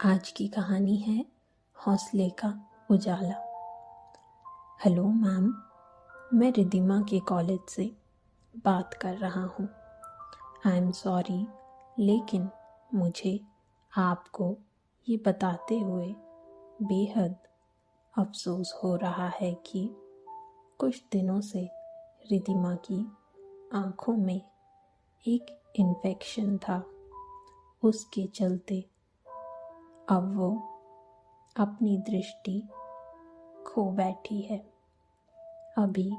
आज की कहानी है हौसले का उजाला। हेलो मैम, मैं रिद्धिमा के कॉलेज से बात कर रहा हूँ। आई एम सॉरी, लेकिन मुझे आपको ये बताते हुए बेहद अफसोस हो रहा है कि कुछ दिनों से रिद्धिमा की आँखों में एक इन्फेक्शन था। उसके चलते अब वो अपनी दृष्टि खो बैठी है। अभी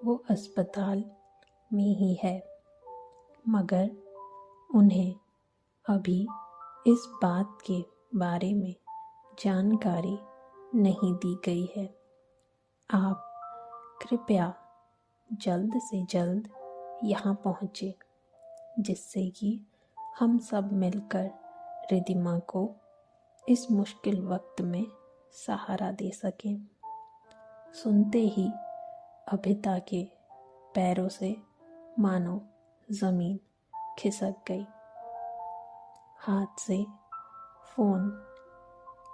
वो अस्पताल में ही है, मगर उन्हें अभी इस बात के बारे में जानकारी नहीं दी गई है। आप कृपया जल्द से जल्द यहाँ पहुँचे, जिससे कि हम सब मिलकर रिद्धिमा को इस मुश्किल वक्त में सहारा दे सकें। सुनते ही अभिता के पैरों से मानो जमीन खिसक गई। हाथ से फोन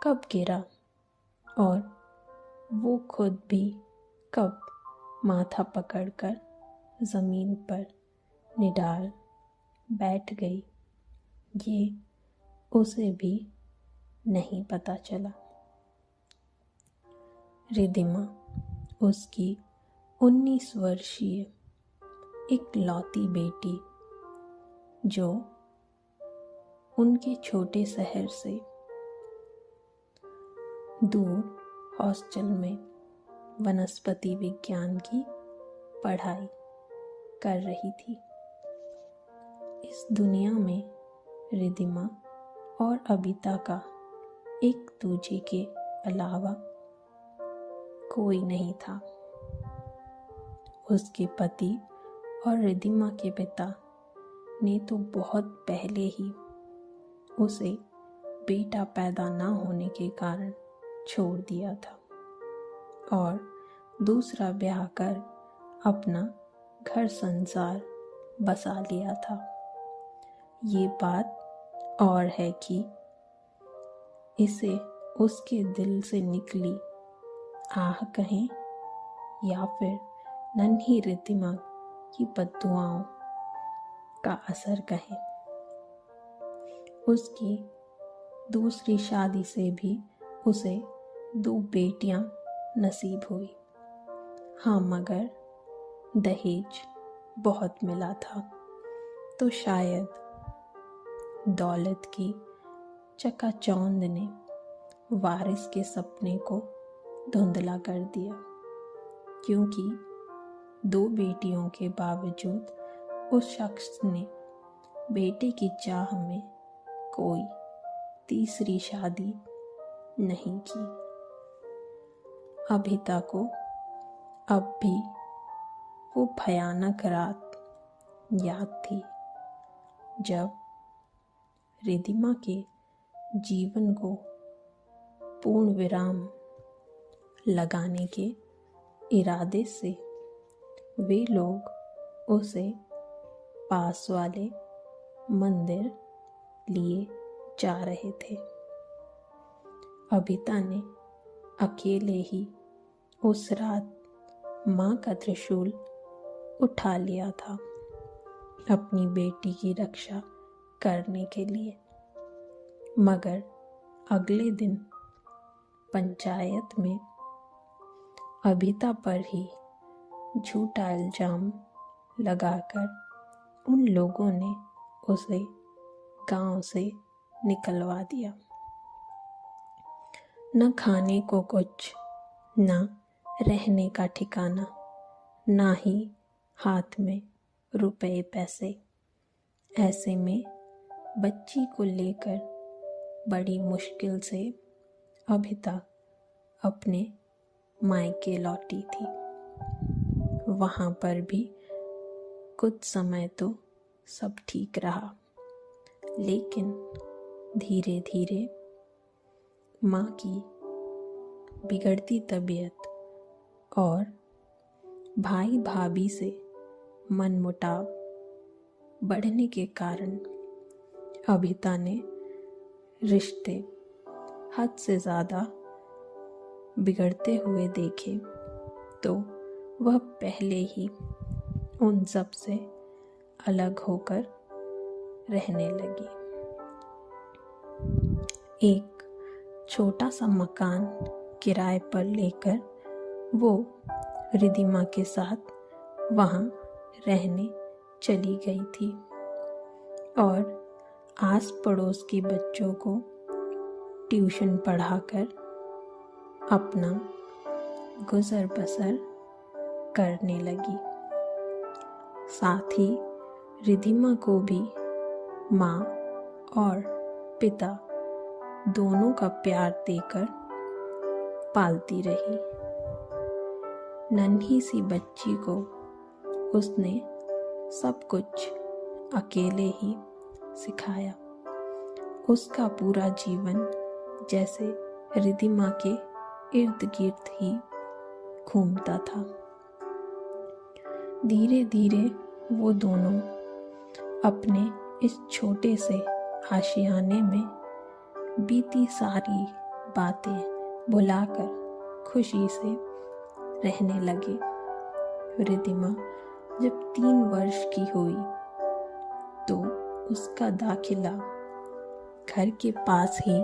कब गिरा और वो खुद भी कब माथा पकड़कर जमीन पर निडाल बैठ गई, ये उसे भी नहीं पता चला। रिद्धिमा उसकी 19 वर्षीय इकलौती बेटी, जो उनके छोटे शहर से दूर हॉस्टल में वनस्पति विज्ञान की पढ़ाई कर रही थी। इस दुनिया में रिद्धिमा और अभिता का एक दूजे के अलावा कोई नहीं था। उसके पति और रिद्धिमा के पिता ने तो बहुत पहले ही उसे बेटा पैदा न होने के कारण छोड़ दिया था और दूसरा ब्याह कर अपना घर संसार बसा लिया था। ये बात और है कि इसे उसके दिल से निकली आह कहें या फिर नन्ही रिद्धिमा की बद्दुआओं का असर कहें। उसकी दूसरी शादी से भी उसे 2 बेटियां नसीब हुई। हाँ, मगर दहेज बहुत मिला था, तो शायद दौलत की चकाचौंध ने वारिस के सपने को धुंधला कर दिया, क्योंकि 2 बेटियों के बावजूद उस शख्स ने बेटे की चाह में कोई तीसरी शादी नहीं की। अभिता को अब भी वो भयानक रात याद थी जब रिद्धिमा के जीवन को पूर्ण विराम लगाने के इरादे से वे लोग उसे पास वाले मंदिर लिए जा रहे थे। अभिता ने अकेले ही उस रात माँ का त्रिशूल उठा लिया था अपनी बेटी की रक्षा करने के लिए, मगर अगले दिन पंचायत में अभिता पर ही झूठा इल्जाम लगाकर उन लोगों ने उसे गांव से निकलवा दिया। न खाने को कुछ, न रहने का ठिकाना, ना ही हाथ में रुपए पैसे। ऐसे में बच्ची को लेकर बड़ी मुश्किल से अभिता अपने मायके लौटी थी। वहाँ पर भी कुछ समय तो सब ठीक रहा, लेकिन धीरे धीरे माँ की बिगड़ती तबीयत और भाई भाभी से मनमुटाव बढ़ने के कारण अभिता ने रिश्ते हद से ज़्यादा बिगड़ते हुए देखे तो वह पहले ही उन सब से अलग होकर रहने लगी। एक छोटा सा मकान किराए पर लेकर वो रिद्धिमा के साथ वहाँ रहने चली गई थी और आस पड़ोस के बच्चों को ट्यूशन पढ़ाकर अपना गुजर बसर करने लगी। साथ ही रिद्धिमा को भी माँ और पिता दोनों का प्यार देकर पालती रही। नन्ही सी बच्ची को उसने सब कुछ अकेले ही सिखाया। उसका पूरा जीवन जैसे रिद्धिमा के इर्द गिर्द ही घूमता था। धीरे धीरे वो दोनों अपने इस छोटे से आशियाने में बीती सारी बातें भुलाकर खुशी से रहने लगे। रिद्धिमा जब 3 वर्ष की हुई तो उसका दाखिला घर के पास ही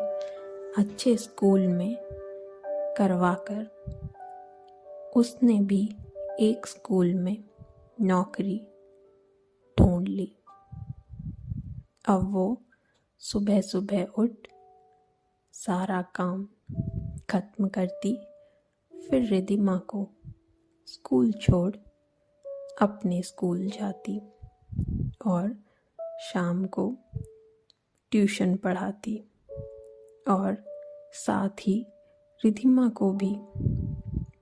अच्छे स्कूल में करवाकर उसने भी एक स्कूल में नौकरी ढूंढ ली। अब वो सुबह सुबह उठ सारा काम खत्म करती, फिर रिद्धिमा को स्कूल छोड़ अपने स्कूल जाती और शाम को ट्यूशन पढ़ाती और साथ ही रिद्धिमा को भी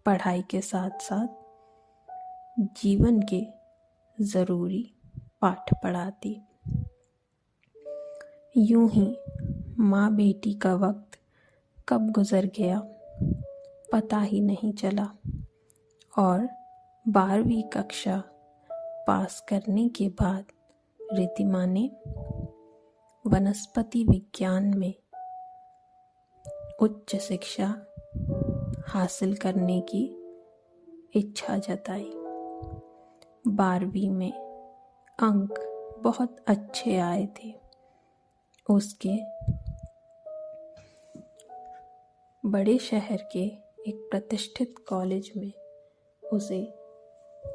पढ़ाई के साथ साथ जीवन के ज़रूरी पाठ पढ़ाती। यूं ही माँ बेटी का वक्त कब गुजर गया पता ही नहीं चला और 12वीं कक्षा पास करने के बाद रिद्धिमा ने वनस्पति विज्ञान में उच्च शिक्षा हासिल करने की इच्छा जताई। 12वीं में अंक बहुत अच्छे आए थे। उसके बड़े शहर के एक प्रतिष्ठित कॉलेज में उसे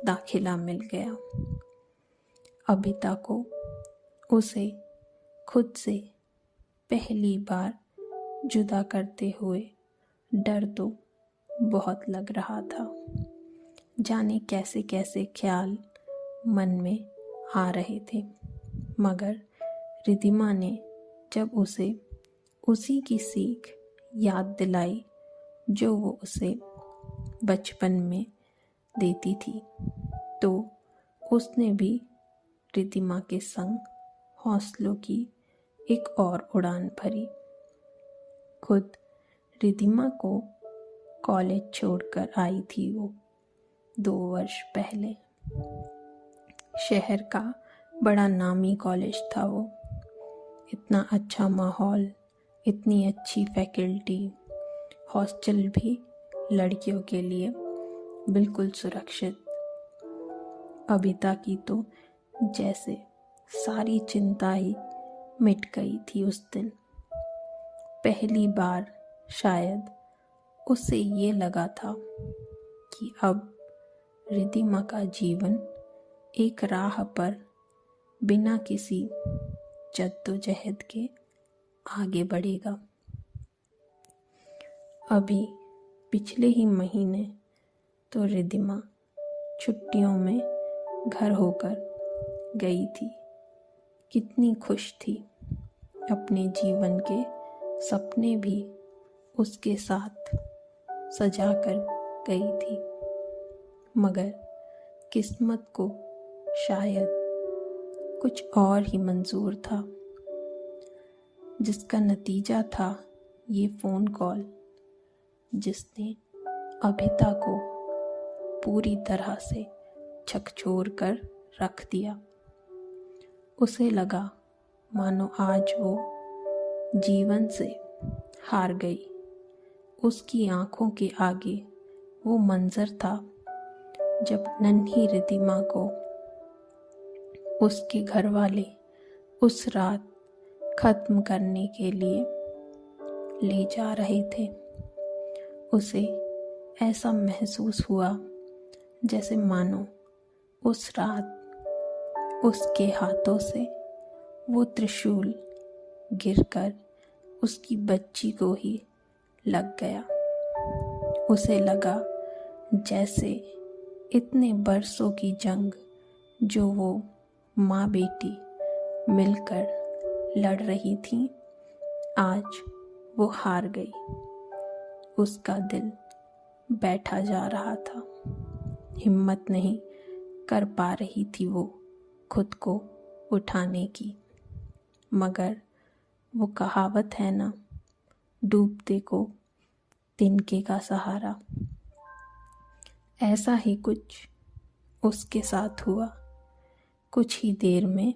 दाखिला मिल गया। अभिता को उसे खुद से पहली बार जुदा करते हुए डर तो बहुत लग रहा था। जाने कैसे कैसे ख्याल मन में आ रहे थे, मगर रिद्धिमा ने जब उसे उसी की सीख याद दिलाई जो वो उसे बचपन में देती थी, तो उसने भी रिद्धिमा के संग हौसलों की एक और उड़ान भरी। खुद रिद्धिमा को कॉलेज छोड़कर आई थी वो 2 वर्ष पहले। शहर का बड़ा नामी कॉलेज था वो। इतना अच्छा माहौल, इतनी अच्छी फैकल्टी, हॉस्टल भी लड़कियों के लिए बिल्कुल सुरक्षित। अभिता की तो जैसे सारी चिंता ही मिट गई थी उस दिन। पहली बार शायद उसे ये लगा था कि अब रिद्धिमा का जीवन एक राह पर बिना किसी जद्दोजहद के आगे बढ़ेगा। अभी पिछले ही महीने तो रिद्धिमा छुट्टियों में घर होकर गई थी। कितनी खुश थी। अपने जीवन के सपने भी उसके साथ सजा कर गई थी, मगर किस्मत को शायद कुछ और ही मंजूर था, जिसका नतीजा था ये फ़ोन कॉल, जिसने अभिता को पूरी तरह से झकझोर कर रख दिया। उसे लगा मानो आज वो जीवन से हार गई। उसकी आंखों के आगे वो मंजर था जब नन्ही रिद्धिमा को उसके घर वाले उस रात खत्म करने के लिए ले जा रहे थे। उसे ऐसा महसूस हुआ जैसे मानो उस रात उसके हाथों से वो त्रिशूल गिरकर उसकी बच्ची को ही लग गया। उसे लगा जैसे इतने बरसों की जंग जो वो माँ बेटी मिलकर लड़ रही थी, आज वो हार गई। उसका दिल बैठा जा रहा था। हिम्मत नहीं कर पा रही थी वो खुद को उठाने की। मगर वो कहावत है ना, डूबते को तिनके का सहारा। ऐसा ही कुछ उसके साथ हुआ। कुछ ही देर में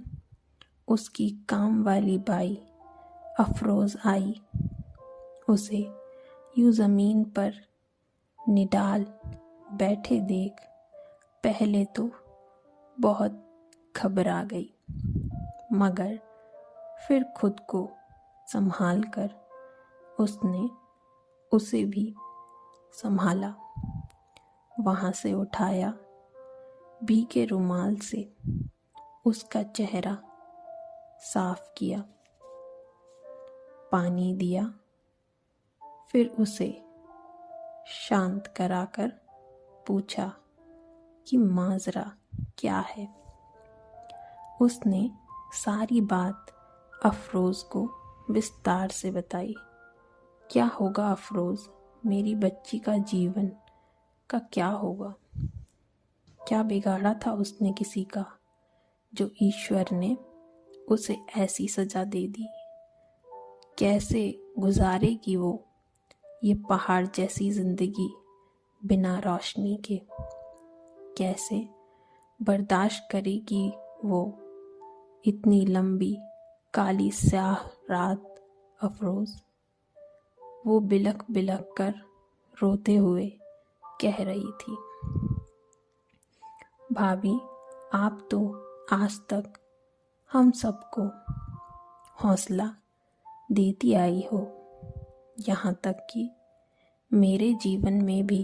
उसकी काम वाली बाई अफरोज आई। उसे यूं जमीन पर निडाल बैठे देख पहले तो बहुत घबरा गई, मगर फिर खुद को संभाल कर उसने उसे भी संभाला। वहाँ से उठाया, भीगे रुमाल से उसका चेहरा साफ किया, पानी दिया, फिर उसे शांत कराकर पूछा कि माजरा क्या है। उसने सारी बात अफरोज को विस्तार से बताई। क्या होगा अफरोज, मेरी बच्ची का जीवन का क्या होगा? क्या बिगाड़ा था उसने किसी का जो ईश्वर ने उसे ऐसी सजा दे दी? कैसे गुजारेगी वो ये पहाड़ जैसी जिंदगी बिना रोशनी के? कैसे बर्दाश्त करेगी वो इतनी लंबी काली स्याह रात? अफरोज, वो बिलख बिलख कर रोते हुए कह रही थी। भाभी, आप तो आज तक हम सबको हौसला देती आई हो, यहाँ तक कि मेरे जीवन में भी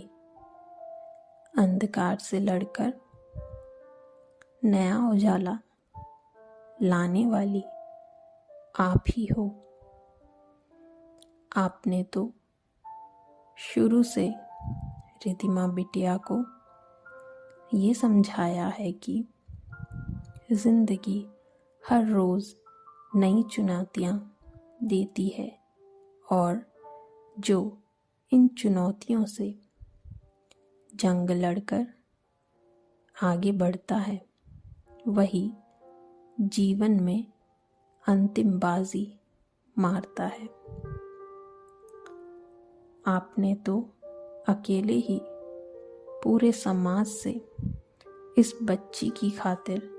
अंधकार से लड़कर नया उजाला लाने वाली आप ही हो। आपने तो शुरू से रिद्धिमा बिटिया को ये समझाया है कि जिंदगी हर रोज नई चुनौतियाँ देती है और जो इन चुनौतियों से जंग लड़कर आगे बढ़ता है वही जीवन में अंतिम बाजी मारता है। आपने तो अकेले ही पूरे समाज से इस बच्ची की खातिर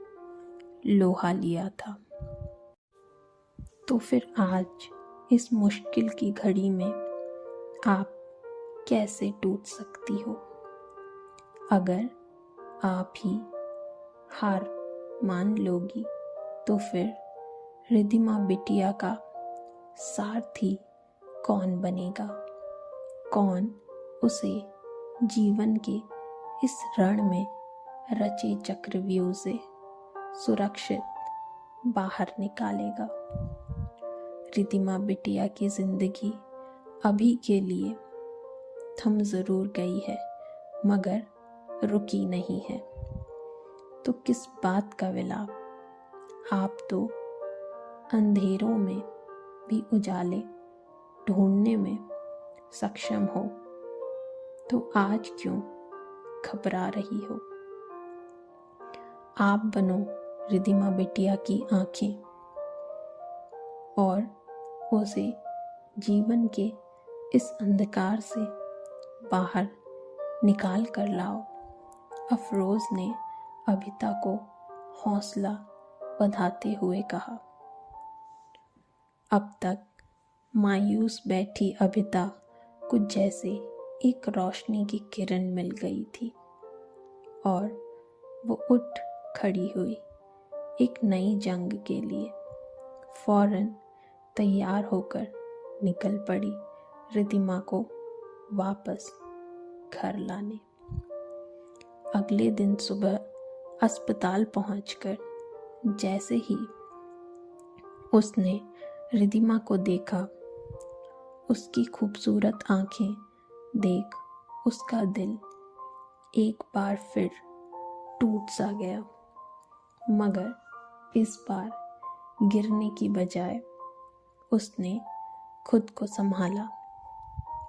लोहा लिया था, तो फिर आज इस मुश्किल की घड़ी में आप कैसे टूट सकती हो? अगर आप ही हार मान लोगी तो फिर रिद्धिमा बिटिया का सारथी कौन बनेगा? कौन उसे जीवन के इस रण में रचे चक्रव्यूह से सुरक्षित बाहर निकालेगा? रिद्धिमा बिटिया की जिंदगी अभी के लिए थम जरूर गई है मगर रुकी नहीं है। तो किस बात का विलाप? आप तो अंधेरों में भी उजाले ढूंढने में सक्षम हो, तो आज क्यों घबरा रही हो? आप बनो रिद्धिमा बिटिया की आंखें और उसे जीवन के इस अंधकार से बाहर निकाल कर लाओ। अफरोज ने अभिता को हौसला बंधाते हुए कहा। अब तक मायूस बैठी अभिता कुछ जैसे एक रोशनी की किरण मिल गई थी और वो उठ खड़ी हुई एक नई जंग के लिए फौरन तैयार होकर निकल पड़ी रिद्धिमा को वापस घर लाने। अगले दिन सुबह अस्पताल पहुंचकर जैसे ही उसने रिद्धिमा को देखा, उसकी खूबसूरत आंखें देख उसका दिल एक बार फिर टूट सा गया, मगर इस बार गिरने की बजाय उसने खुद को संभाला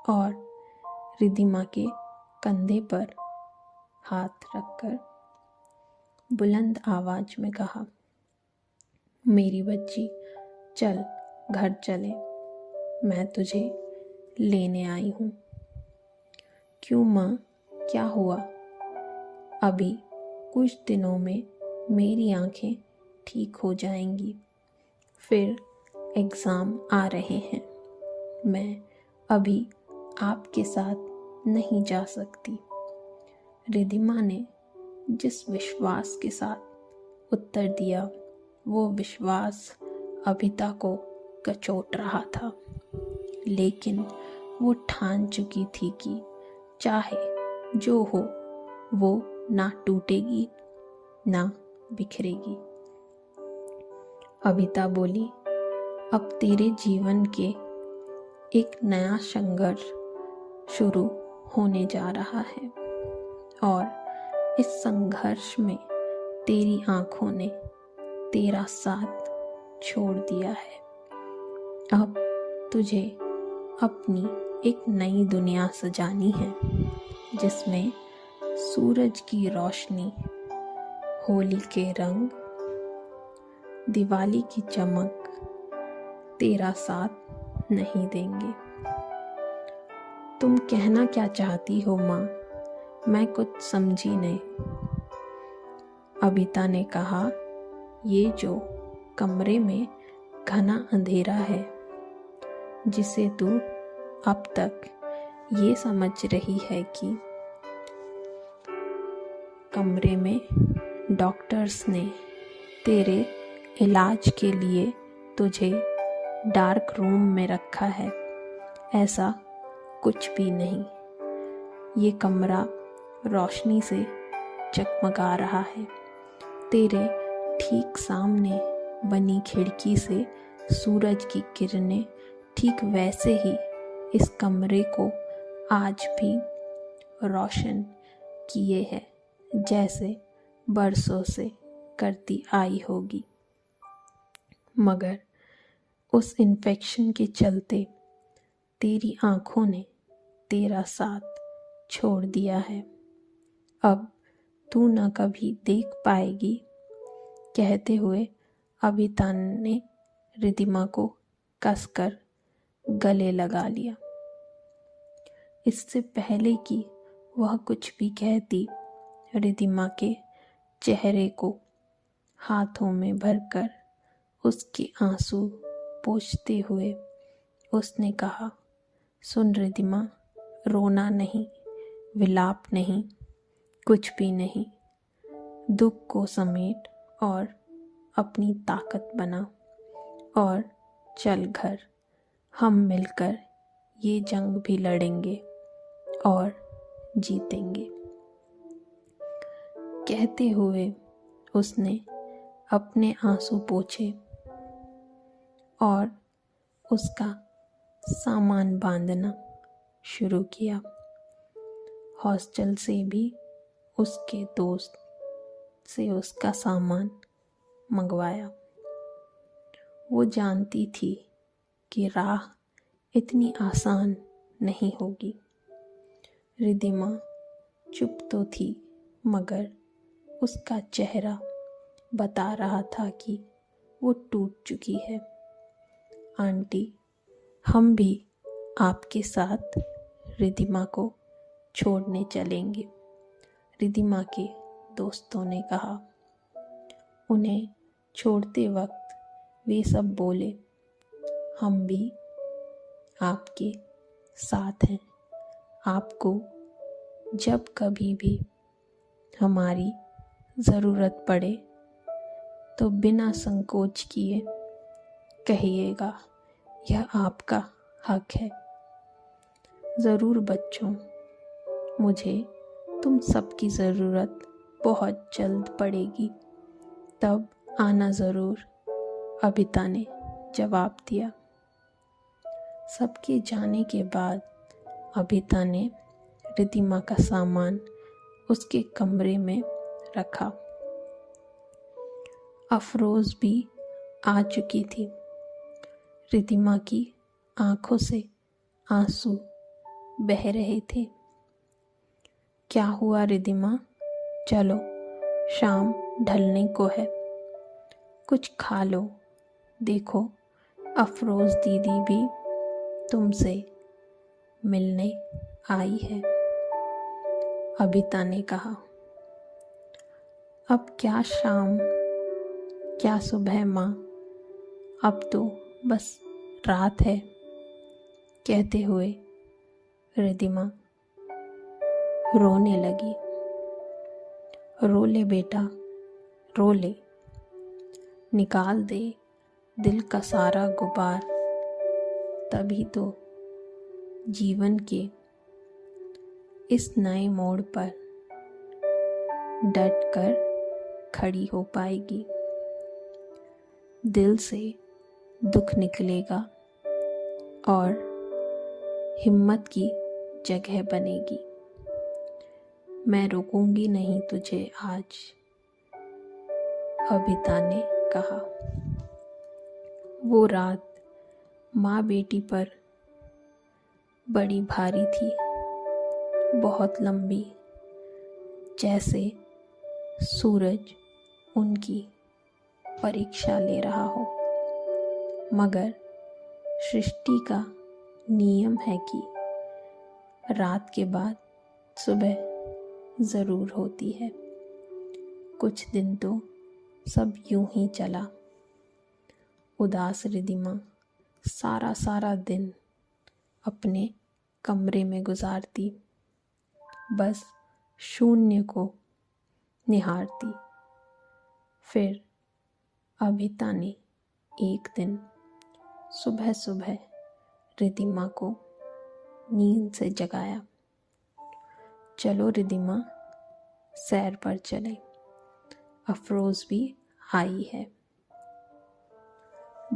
और रिद्धिमा के कंधे पर हाथ रखकर बुलंद आवाज में कहा, मेरी बच्ची, चल घर चले, मैं तुझे लेने आई हूँ। क्यों माँ, क्या हुआ? अभी कुछ दिनों में मेरी आंखें ठीक हो जाएंगी, फिर एग्ज़ाम आ रहे हैं, मैं अभी आपके साथ नहीं जा सकती। रिद्धिमा ने जिस विश्वास के साथ उत्तर दिया, वो विश्वास अभिता को कचोट रहा था, लेकिन वो ठान चुकी थी कि चाहे जो हो वो ना टूटेगी ना बिखरेगी। अभिता बोली, अब तेरे जीवन के एक नया संघर्ष शुरू होने जा रहा है और इस संघर्ष में तेरी आंखों ने तेरा साथ छोड़ दिया है। अब तुझे अपनी एक नई दुनिया सजानी है, जिसमें सूरज की रोशनी, होली के रंग, दिवाली की चमक तेरा साथ नहीं देंगे। तुम कहना क्या चाहती हो माँ? मैं कुछ समझी नहीं। अभिता ने कहा, ये जो कमरे में घना अंधेरा है, जिसे तू अब तक ये समझ रही है कि कमरे में डॉक्टर्स ने तेरे इलाज के लिए तुझे डार्क रूम में रखा है, ऐसा कुछ भी नहीं। ये कमरा रोशनी से चकमगा रहा है। तेरे ठीक सामने बनी खिड़की से सूरज की किरणें ठीक वैसे ही इस कमरे को आज भी रोशन किए है, जैसे बरसों से करती आई होगी। मगर उस इन्फेक्शन के चलते तेरी आंखों ने तेरा साथ छोड़ दिया है। अब तू न कभी देख पाएगी। कहते हुए अभिता ने रिद्धिमा को कसकर गले लगा लिया। इससे पहले कि वह कुछ भी कहती, रिद्धिमा के चेहरे को हाथों में भरकर उसके आंसू पोंछते हुए उसने कहा, सुन रिद्धिमा, रोना नहीं, विलाप नहीं, कुछ भी नहीं। दुख को समेट और अपनी ताकत बना और चल घर। हम मिलकर ये जंग भी लड़ेंगे और जीतेंगे। कहते हुए उसने अपने आंसू पोंछे और उसका सामान बांधना शुरू किया। हॉस्टल से भी उसके दोस्त से उसका सामान मंगवाया। वो जानती थी कि राह इतनी आसान नहीं होगी। रिद्धिमा चुप तो थी, मगर उसका चेहरा बता रहा था कि वो टूट चुकी है। आंटी, हम भी आपके साथ रिद्धिमा को छोड़ने चलेंगे, रिद्धिमा के दोस्तों ने कहा। उन्हें छोड़ते वक्त वे सब बोले, हम भी आपके साथ हैं। आपको जब कभी भी हमारी ज़रूरत पड़े तो बिना संकोच किए कहिएगा, यह आपका हक है। ज़रूर बच्चों, मुझे तुम सबकी ज़रूरत बहुत जल्द पड़ेगी, तब आना ज़रूर, अभिता ने जवाब दिया। सबके जाने के बाद अभिता ने रिद्धिमा का सामान उसके कमरे में रखा। अफरोज भी आ चुकी थी। रिद्धिमा की आंखों से आंसू बह रहे थे। क्या हुआ रिद्धिमा? चलो, शाम ढलने को है, कुछ खा लो। देखो, अफरोज दीदी भी तुमसे मिलने आई है, अभिता ने कहा। अब क्या शाम, क्या सुबह माँ, अब तो बस रात है, कहते हुए रिद्धिमा रोने लगी। रो ले बेटा, रो ले, निकाल दे दिल का सारा गुबार, तभी तो जीवन के इस नए मोड़ पर डट कर खड़ी हो पाएगी। दिल से दुख निकलेगा और हिम्मत की जगह बनेगी। मैं रोकूंगी नहीं तुझे आज, अभिता ने कहा। वो रात माँ बेटी पर बड़ी भारी थी, बहुत लंबी, जैसे सूरज उनकी परीक्षा ले रहा हो। मगर सृष्टि का नियम है कि रात के बाद सुबह ज़रूर होती है। कुछ दिन तो सब यूं ही चला। उदास रिद्धिमा सारा दिन अपने कमरे में गुजारती, बस शून्य को निहारती। फिर अभिता ने एक दिन सुबह सुबह रिद्धिमा को नींद से जगाया। चलो रिद्धिमा, सैर पर चले, अफरोज भी आई है।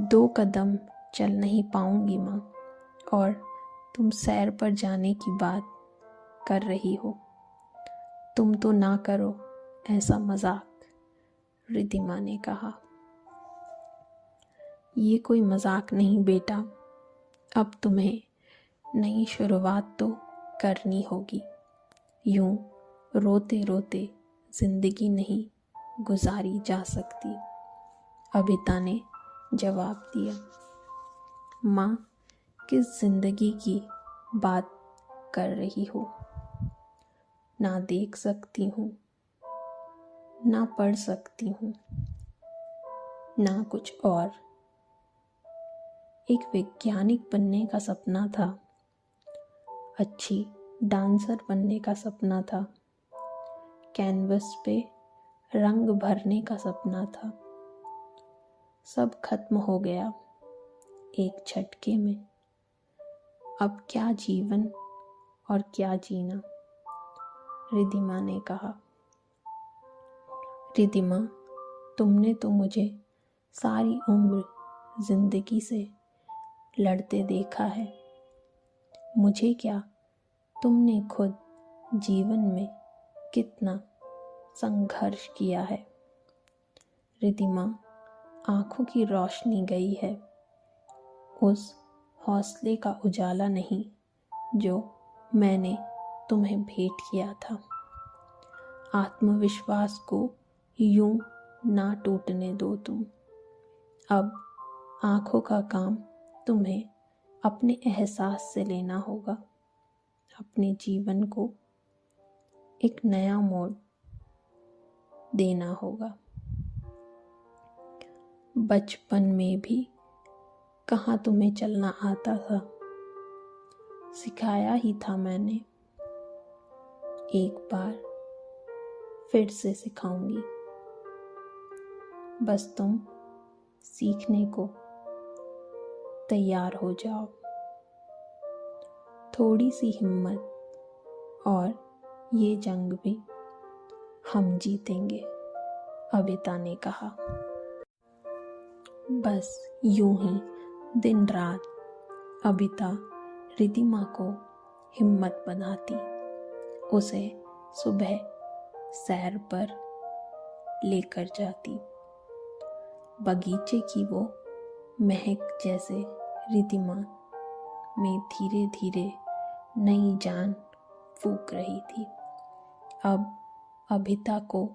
2 कदम चल नहीं पाऊंगी माँ, और तुम सैर पर जाने की बात कर रही हो। तुम तो ना करो ऐसा मजाक, रिद्धिमा ने कहा। ये कोई मजाक नहीं बेटा, अब तुम्हें नई शुरुआत तो करनी होगी। यूं रोते रोते जिंदगी नहीं गुजारी जा सकती, अभिता ने जवाब दिया। माँ, किस जिंदगी की बात कर रही हो? ना देख सकती हूँ, ना पढ़ सकती हूँ, ना कुछ और। एक वैज्ञानिक बनने का सपना था, अच्छी डांसर बनने का सपना था, कैनवस पे रंग भरने का सपना था। सब खत्म हो गया एक झटके में। अब क्या जीवन और क्या जीना, रिद्धिमा ने कहा। रिद्धिमा, तुमने तो मुझे सारी उम्र जिंदगी से लड़ते देखा है। मुझे क्या, तुमने खुद जीवन में कितना संघर्ष किया है। रिद्धिमा, आंखों की रोशनी गई है, उस हौसले का उजाला नहीं जो मैंने तुम्हें भेंट किया था। आत्मविश्वास को यूं ना टूटने दो तुम। अब आंखों का काम तुम्हें अपने एहसास से लेना होगा। अपने जीवन को एक नया मोड़ देना होगा। बचपन में भी कहाँ तुम्हें चलना आता था, सिखाया ही था मैंने। एक बार फिर से सिखाऊंगी। बस तुम सीखने को तैयार हो जाओ। थोड़ी सी हिम्मत और ये जंग भी हम जीतेंगे, अबिता ने कहा। बस यूं ही दिन रात अबिता रिद्धिमा को हिम्मत बनाती, उसे सुबह सैर पर लेकर जाती। बगीचे की वो महक जैसे रिद्धिमा में धीरे धीरे नई जान फूंक रही थी। अब अबिता को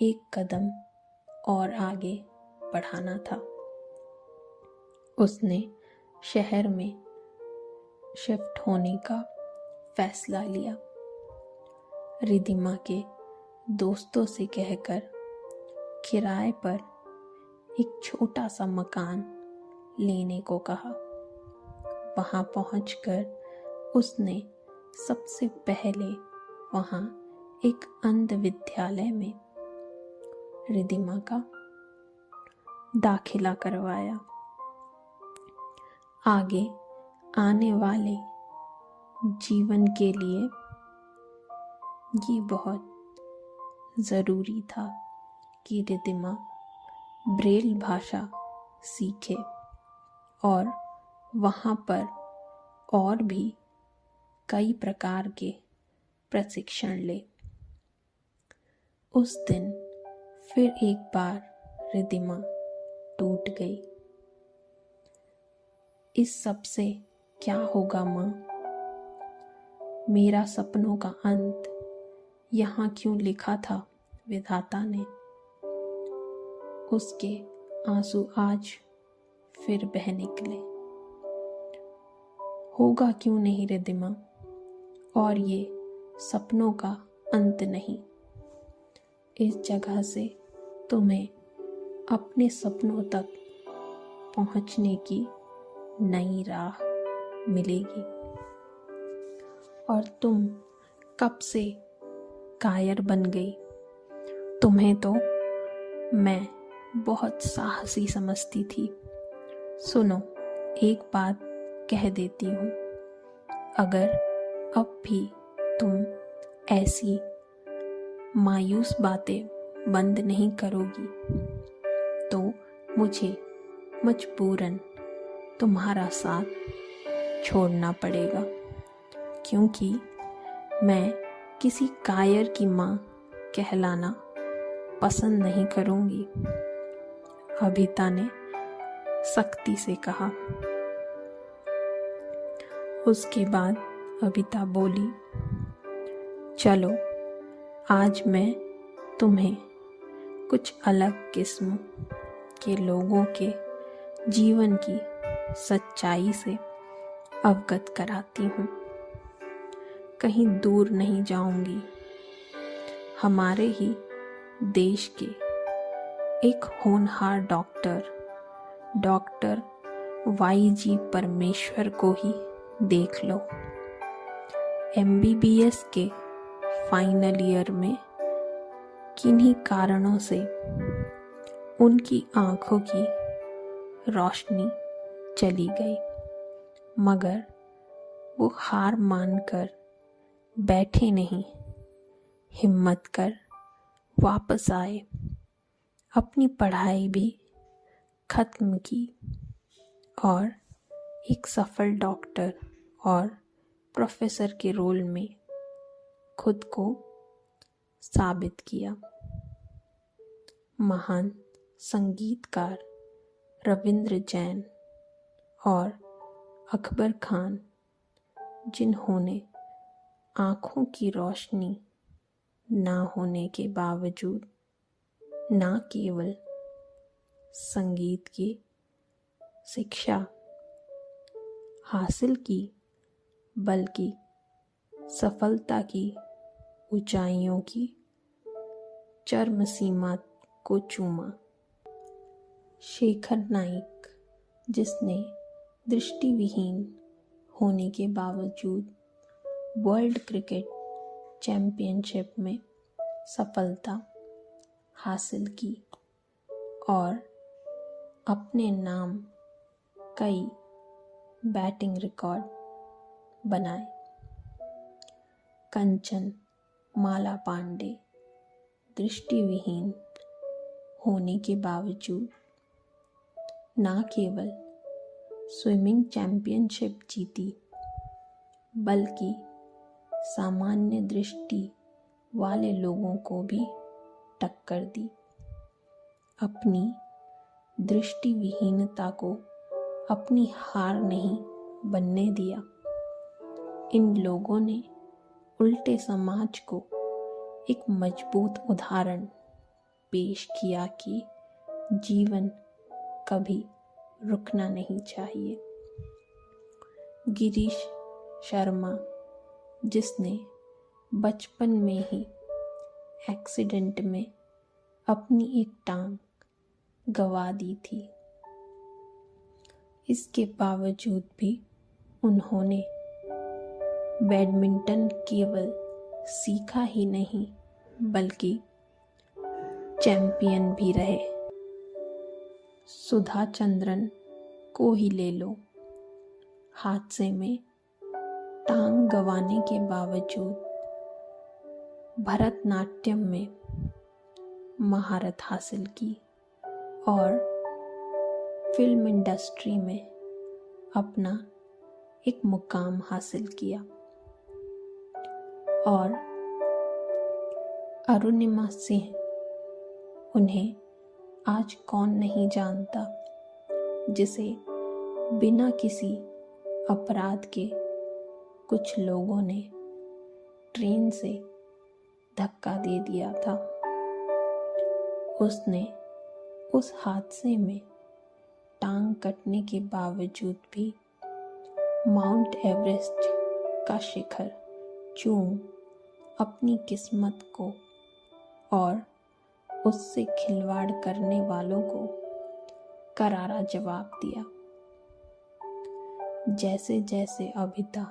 एक कदम और आगे बढ़ाना था। उसने शहर में शिफ्ट होने का फैसला लिया। रिद्धिमा के दोस्तों से कहकर किराए पर एक छोटा सा मकान लेने को कहा। वहां पहुंचकर उसने सबसे पहले वहां एक अंध विद्यालय में रिद्धिमा का दाखिला करवाया। आगे आने वाले जीवन के लिए ये बहुत ज़रूरी था कि रिद्धिमा ब्रेल भाषा सीखे और वहाँ पर और भी कई प्रकार के प्रशिक्षण ले। उस दिन फिर एक बार रिद्धिमा टूट गई। इस सब से क्या होगा माँ? मेरा सपनों का अंत यहाँ क्यों लिखा था विधाता ने? उसके आंसू आज फिर बह निकले। होगा क्यों नहीं रिद्धिमा? और ये सपनों का अंत नहीं। इस जगह से तुम्हें अपने सपनों तक पहुंचने की नई राह मिलेगी। और तुम कब से कायर बन गई? तुम्हें तो मैं बहुत साहसी समझती थी। सुनो, एक बात कह देती हूँ, अगर अब भी तुम ऐसी मायूस बातें बंद नहीं करोगी तो मुझे मजबूरन तुम्हारा साथ छोड़ना पड़ेगा, क्योंकि मैं किसी कायर की माँ कहलाना पसंद नहीं करूँगी, अबिता ने सख्ती से कहा। उसके बाद अबिता बोली, चलो आज मैं तुम्हें कुछ अलग किस्म के लोगों के जीवन की सच्चाई से अवगत कराती हूँ। कहीं दूर नहीं जाऊंगी। हमारे ही देश के एक होनहार डॉक्टर YG परमेश्वर को ही देख लो। MBBS के फाइनल ईयर में किन्हीं कारणों से उनकी आंखों की रोशनी चली गई, मगर वो हार मानकर बैठे नहीं, हिम्मत कर वापस आए। अपनी पढ़ाई भी खत्म की और एक सफल डॉक्टर और प्रोफेसर के रोल में खुद को साबित किया। महान संगीतकार रविंद्र जैन और अकबर खान, जिन्होंने आँखों की रोशनी ना होने के बावजूद ना केवल संगीत की शिक्षा हासिल की, बल्कि सफलता की ऊंचाइयों की चरम सीमा को चूमा। शेखर नाइक, जिसने दृष्टिविहीन होने के बावजूद वर्ल्ड क्रिकेट चैम्पियनशिप में सफलता हासिल की और अपने नाम कई बैटिंग रिकॉर्ड बनाए। कंचन माला पांडे दृष्टिविहीन होने के बावजूद न केवल स्विमिंग चैंपियनशिप जीती बल्कि सामान्य दृष्टि वाले लोगों को भी टक्कर दी। अपनी दृष्टिविहीनता को अपनी हार नहीं बनने दिया। इन लोगों ने उल्टे समाज को एक मजबूत उदाहरण पेश किया कि जीवन कभी रुकना नहीं चाहिए। गिरीश शर्मा, जिसने बचपन में ही एक्सीडेंट में अपनी एक टांग गंवा दी थी, इसके बावजूद भी उन्होंने बैडमिंटन केवल सीखा ही नहीं बल्कि चैंपियन भी रहे। सुधा चंद्रन को ही ले लो, हादसे में टांग गंवाने के बावजूद भरतनाट्यम में महारत हासिल की और फिल्म इंडस्ट्री में अपना एक मुकाम हासिल किया। और अरुणिमा सिंह, उन्हें आज कौन नहीं जानता, जिसे बिना किसी अपराध के कुछ लोगों ने ट्रेन से धक्का दे दिया था। उसने उस हादसे में टांग कटने के बावजूद भी माउंट एवरेस्ट का शिखर चूम अपनी किस्मत को और उससे खिलवाड़ करने वालों को करारा जवाब दिया। जैसे जैसे अभिता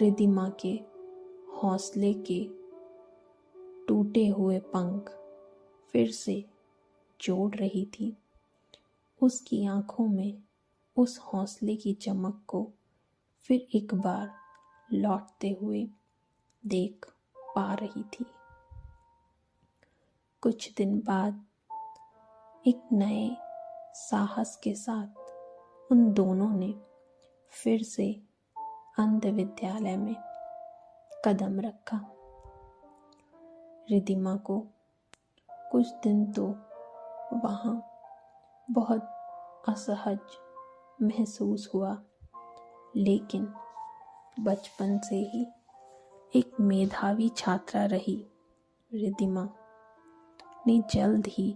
रिद्धिमा के हौसले के टूटे हुए पंख फिर से जोड़ रही थी, उसकी आंखों में उस हौसले की चमक को फिर एक बार लौटते हुए देख पा रही थी। कुछ दिन बाद एक नए साहस के साथ उन दोनों ने फिर से अंध विद्यालय में कदम रखा। रिद्धिमा को कुछ दिन तो वहाँ बहुत असहज महसूस हुआ, लेकिन बचपन से ही एक मेधावी छात्रा रही रिद्धिमा ने जल्द ही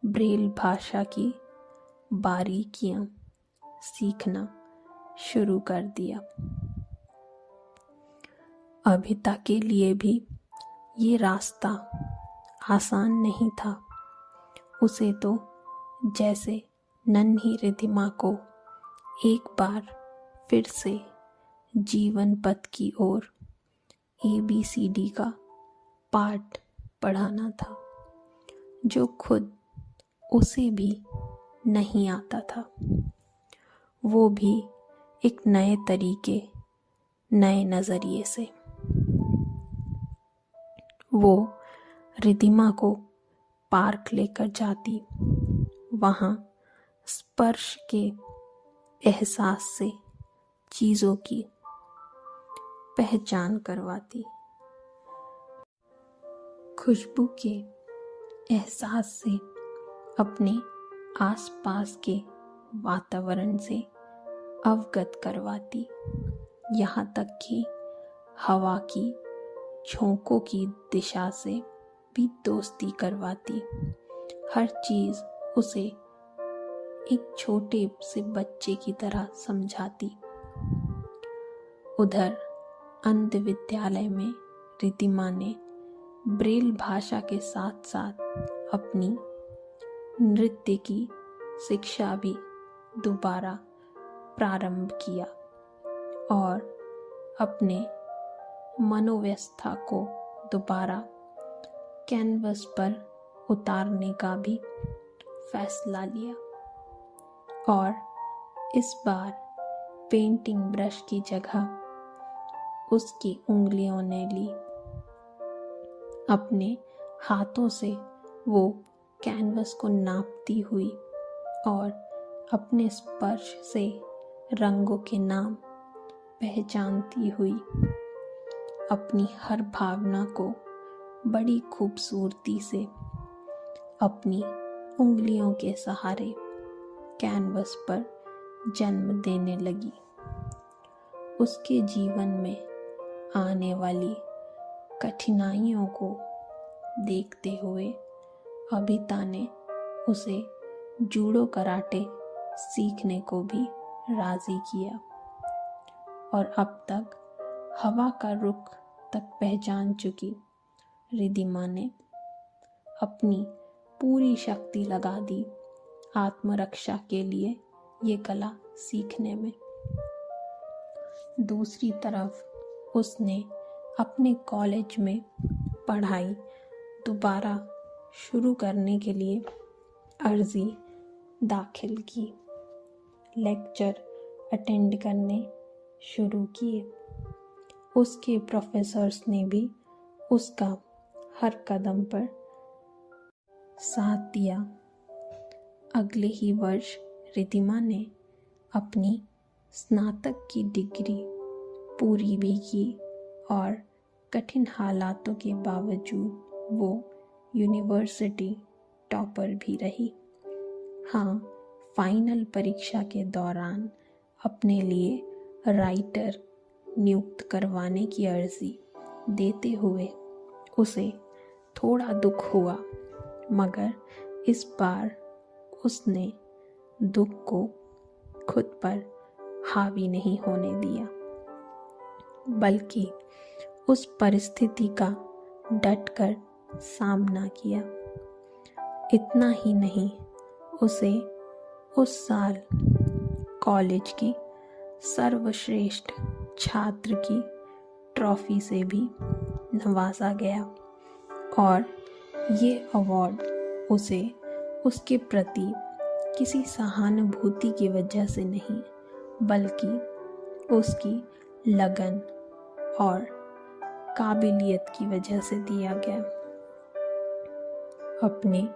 ब्रेल भाषा की बारीकियां सीखना शुरू कर दिया। अभिता के लिए भी ये रास्ता आसान नहीं था। उसे तो जैसे नन्ही रिद्धिमा को एक बार फिर से जीवन पथ की ओर ABCD का पाठ पढ़ाना था, जो खुद उसे भी नहीं आता था, वो भी एक नए तरीके, नए नज़रिए से। वो रिद्धिमा को पार्क लेकर जाती, वहाँ स्पर्श के एहसास से चीज़ों की पहचान करवाती, खुशबू के एहसास से अपने आसपास के वातावरण से अवगत करवाती, यहाँ तक कि हवा की झोंकों की दिशा से भी दोस्ती करवाती। हर चीज़ उसे एक छोटे से बच्चे की तरह समझाती। उधर अंध विद्यालय में रिद्धिमा ने ब्रेल भाषा के साथ साथ अपनी नृत्य की शिक्षा भी दोबारा प्रारंभ किया। और अपने मनोव्यवस्था को दोबारा कैनवस पर उतारने का भी फैसला लिया और इस बार पेंटिंग ब्रश की जगह उसकी उंगलियों ने ली। अपने हाथों से वो कैनवस को नापती हुई और अपने स्पर्श से रंगों के नाम पहचानती हुई अपनी हर भावना को बड़ी खूबसूरती से अपनी उंगलियों के सहारे कैनवस पर जन्म देने लगी। उसके जीवन में आने वाली कठिनाइयों को देखते हुए अबिता ने उसे जूडो कराटे सीखने को भी राजी किया और अब तक हवा का रुख तक पहचान चुकी रिद्धिमा ने अपनी पूरी शक्ति लगा दी आत्मरक्षा के लिए ये कला सीखने में। दूसरी तरफ उसने अपने कॉलेज में पढ़ाई दोबारा शुरू करने के लिए अर्जी दाखिल की, लेक्चर अटेंड करने शुरू किए। उसके प्रोफेसर्स ने भी उसका हर कदम पर साथ दिया। अगले ही वर्ष रिद्धिमा ने अपनी स्नातक की डिग्री पूरी भी की और कठिन हालातों के बावजूद वो यूनिवर्सिटी टॉपर भी रही। हाँ, फाइनल परीक्षा के दौरान अपने लिए राइटर नियुक्त करवाने की अर्जी देते हुए उसे थोड़ा दुख हुआ, मगर इस बार उसने दुख को खुद पर हावी नहीं होने दिया, बल्कि उस परिस्थिति का डटकर सामना किया। इतना ही नहीं, उसे उस साल कॉलेज की सर्वश्रेष्ठ छात्र की ट्रॉफी से भी नवाजा गया और ये अवार्ड उसे उसके प्रति किसी सहानुभूति की वजह से नहीं, बल्कि उसकी लगन और काबिलियत की वजह से दिया गया। अपने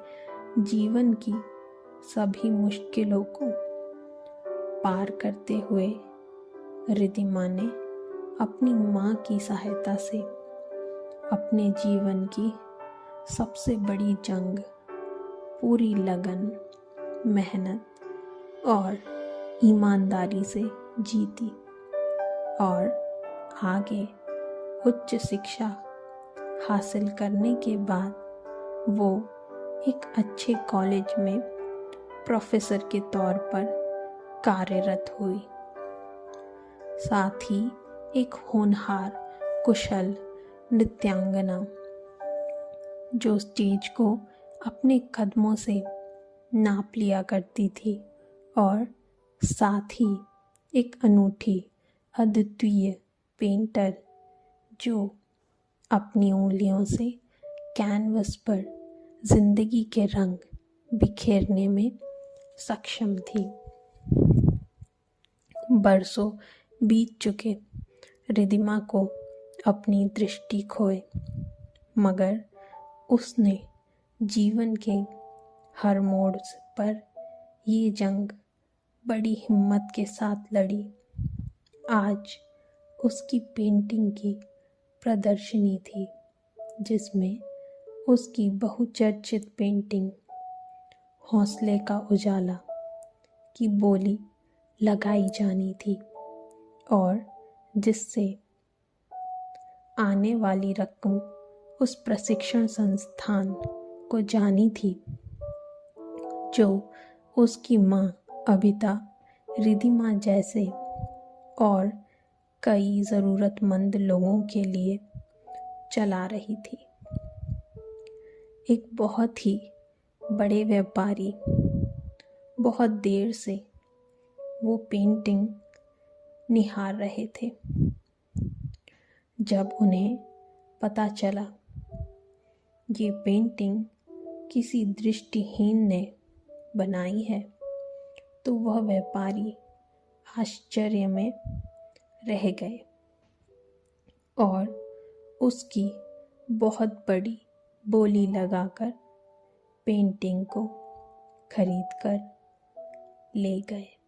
जीवन की सभी मुश्किलों को पार करते हुए रिद्धिमा ने अपनी माँ की सहायता से अपने जीवन की सबसे बड़ी जंग पूरी लगन, मेहनत और ईमानदारी से जीती और आगे उच्च शिक्षा हासिल करने के बाद वो एक अच्छे कॉलेज में प्रोफेसर के तौर पर कार्यरत हुई। साथ ही एक होनहार कुशल नृत्यांगना जो स्टेज को अपने कदमों से नाप लिया करती थी और साथ ही एक अनूठी अद्वितीय पेंटर जो अपनी उंगलियों से कैनवस पर जिंदगी के रंग बिखेरने में सक्षम थी। बरसों बीत चुके रिद्धिमा को अपनी दृष्टि खोए, मगर उसने जीवन के हर मोड़ पर ये जंग बड़ी हिम्मत के साथ लड़ी। आज उसकी पेंटिंग की प्रदर्शनी थी जिसमें उसकी बहुचर्चित पेंटिंग हौसले का उजाला की बोली लगाई जानी थी और जिससे आने वाली रकम उस प्रशिक्षण संस्थान को जानी थी जो उसकी माँ अबिता रिद्धिमा जैसे और कई ज़रूरतमंद लोगों के लिए चला रही थी। एक बहुत ही बड़े व्यापारी बहुत देर से वो पेंटिंग निहार रहे थे। जब उन्हें पता चला ये पेंटिंग किसी दृष्टिहीन ने बनाई है तो वह व्यापारी आश्चर्य में रह गए और उसकी बहुत बड़ी बोली लगाकर पेंटिंग को खरीद कर ले गए।